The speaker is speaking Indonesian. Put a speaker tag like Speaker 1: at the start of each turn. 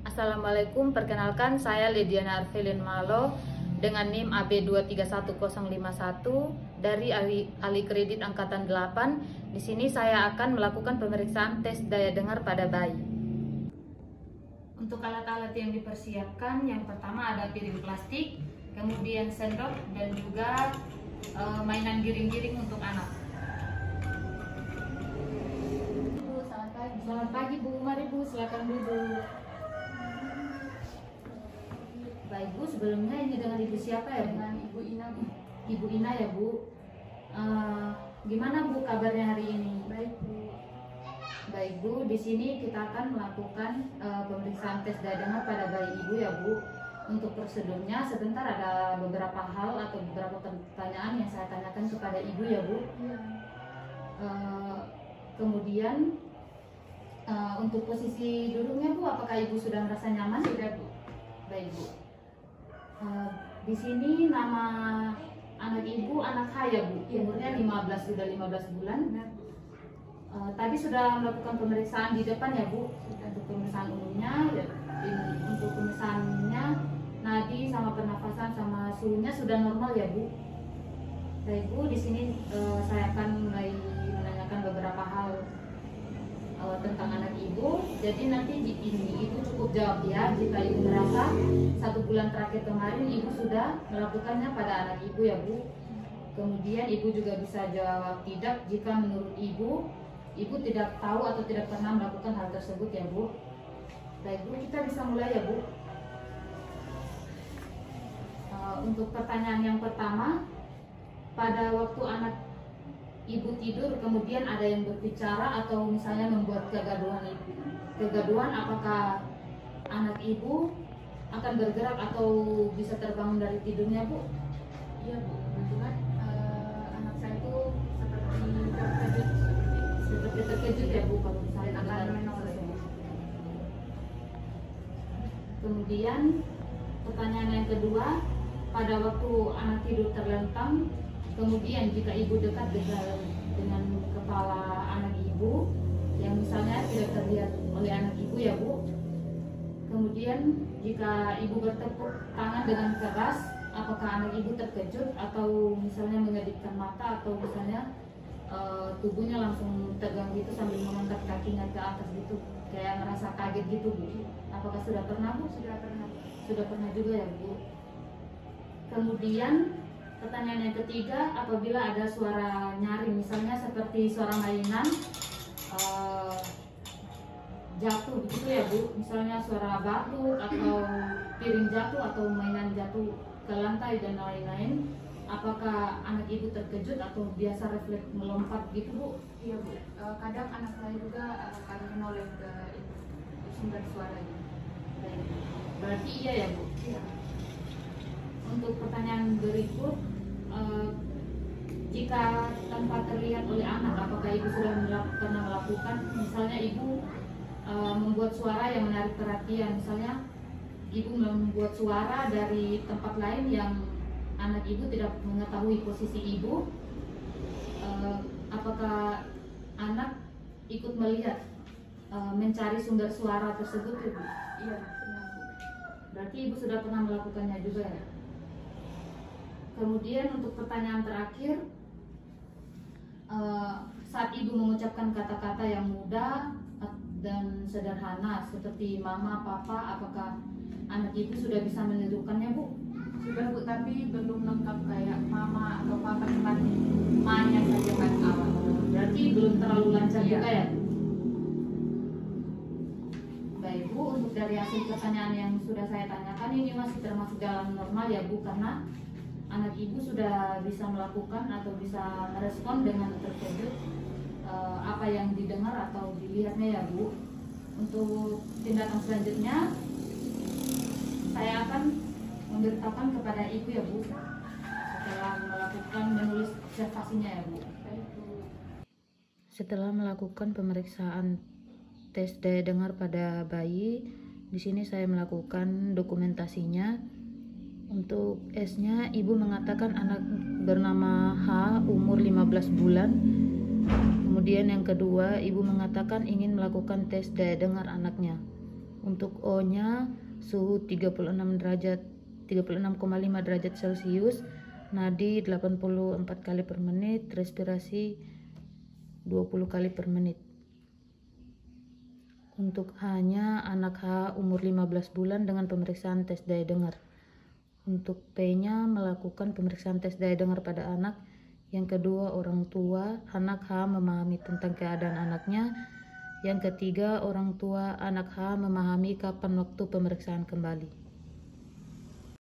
Speaker 1: Assalamualaikum, perkenalkan saya Lidiana Arvelin Malo dengan NIM AB231051 dari ahli kredit angkatan 8. Di sini saya akan melakukan pemeriksaan tes daya dengar pada bayi. Untuk alat-alat yang dipersiapkan, yang pertama ada piring plastik, kemudian sendok dan juga mainan giring-giring untuk anak. Bu, selamat pagi. Selamat pagi Bu, mari Bu, silakan duduk. Baik Bu, sebelumnya ini dengan Ibu siapa ya? Dengan Ibu Ina Bu. Ibu Ina ya Bu. Gimana Bu kabarnya hari ini? Baik Bu. Baik Bu, di sini kita akan melakukan pemeriksaan tes daya dengar pada bayi Ibu ya Bu. Untuk prosedurnya sebentar, ada beberapa hal atau beberapa pertanyaan yang saya tanyakan kepada Ibu ya Bu. Ya. Kemudian untuk posisi duduknya Bu, apakah Ibu sudah merasa nyaman? Sudah Bu. Baik Bu. Di sini nama anak Ibu anak H ya Bu, umurnya 15 bulan. Tadi sudah melakukan pemeriksaan di depan ya Bu, untuk pemeriksaan umumnya. Untuk pemeriksaannya nadi sama pernafasan sama suhunya sudah normal ya Bu. Baik Bu, di sini saya akan mulai menanyakan beberapa hal tentang anak Ibu. Jadi nanti di ini Ibu cukup jawab ya jika Ibu merasa 1 bulan terakhir kemarin Ibu sudah melakukannya pada anak Ibu ya Bu. Kemudian Ibu juga bisa jawab tidak jika menurut Ibu tidak tahu atau tidak pernah melakukan hal tersebut ya Bu. Baik Bu, kita bisa mulai ya Bu. Untuk pertanyaan yang pertama, pada waktu anak Ibu tidur kemudian ada yang berbicara atau misalnya membuat kegaduhan, apakah anak Ibu akan bergerak atau bisa terbangun dari tidurnya Bu?
Speaker 2: Iya Bu, kebetulan anak saya itu seperti
Speaker 1: terkejut ya Bu kalau misalnya
Speaker 2: akan menolak.
Speaker 1: Kemudian pertanyaan yang kedua, pada waktu anak tidur terlentang, kemudian jika Ibu dekat dengan kepala anak Ibu yang misalnya tidak terlihat oleh anak Ibu ya Bu. Kemudian jika Ibu bertepuk tangan dengan keras, apakah anak Ibu terkejut atau misalnya mengedipkan mata atau misalnya tubuhnya langsung tegang gitu sambil mengangkat kakinya ke atas gitu, kayak merasa kaget gitu Bu? Apakah sudah pernah Bu?
Speaker 2: Sudah pernah.
Speaker 1: Sudah pernah juga ya Bu. Kemudian pertanyaan yang ketiga, apabila ada suara nyaring misalnya seperti suara mainan jatuh begitu ya Bu, misalnya suara batu atau piring jatuh atau mainan jatuh ke lantai dan lain-lain, apakah anak Ibu terkejut atau biasa refleks melompat gitu Bu?
Speaker 2: Iya Bu, kadang anak saya juga kadang menoleh ke sumber suaranya.
Speaker 1: Berarti iya ya Bu?
Speaker 2: Iya.
Speaker 1: Untuk pertanyaan berikut, jika tanpa terlihat oleh anak, apakah Ibu sudah pernah melakukan, misalnya Ibu membuat suara yang menarik perhatian, misalnya Ibu membuat suara dari tempat lain yang anak Ibu tidak mengetahui posisi Ibu, apakah anak ikut melihat mencari sumber suara tersebut Ibu?
Speaker 2: Iya, pernah Bu.
Speaker 1: Berarti Ibu sudah pernah melakukannya juga ya? Kemudian untuk pertanyaan terakhir, saat Ibu mengucapkan kata-kata yang mudah dan sederhana seperti mama, papa, apakah anak Ibu sudah bisa menirukannya Bu?
Speaker 2: Sudah Bu, tapi belum lengkap kayak mama atau papa, cuma manya saja kan awal.
Speaker 1: Berarti belum terlalu lancar
Speaker 2: Iya.
Speaker 1: juga ya? Baik Bu, untuk dari hasil pertanyaan yang sudah saya tanyakan ini masih termasuk dalam normal ya Bu, karena anak Ibu sudah bisa melakukan atau bisa merespon dengan terkejut apa yang didengar atau dilihatnya ya Bu. Untuk tindakan selanjutnya saya akan memberitahukan kepada Ibu ya Bu setelah melakukan menulis observasinya ya Bu. Setelah melakukan pemeriksaan tes daya dengar pada bayi, di sini saya melakukan dokumentasinya. Untuk S-nya, Ibu mengatakan anak bernama H, umur 15 bulan. Kemudian yang kedua, Ibu mengatakan ingin melakukan tes daya dengar anaknya.
Speaker 3: Untuk O-nya suhu 36,5 derajat Celcius, nadi 84 kali per menit, respirasi 20 kali per menit. Untuk H-nya anak H umur 15 bulan dengan pemeriksaan tes daya dengar. Untuk P-nya melakukan pemeriksaan tes daya dengar pada anak. Yang kedua, orang tua anak H memahami tentang keadaan anaknya. Yang ketiga, orang tua anak H memahami kapan waktu pemeriksaan kembali.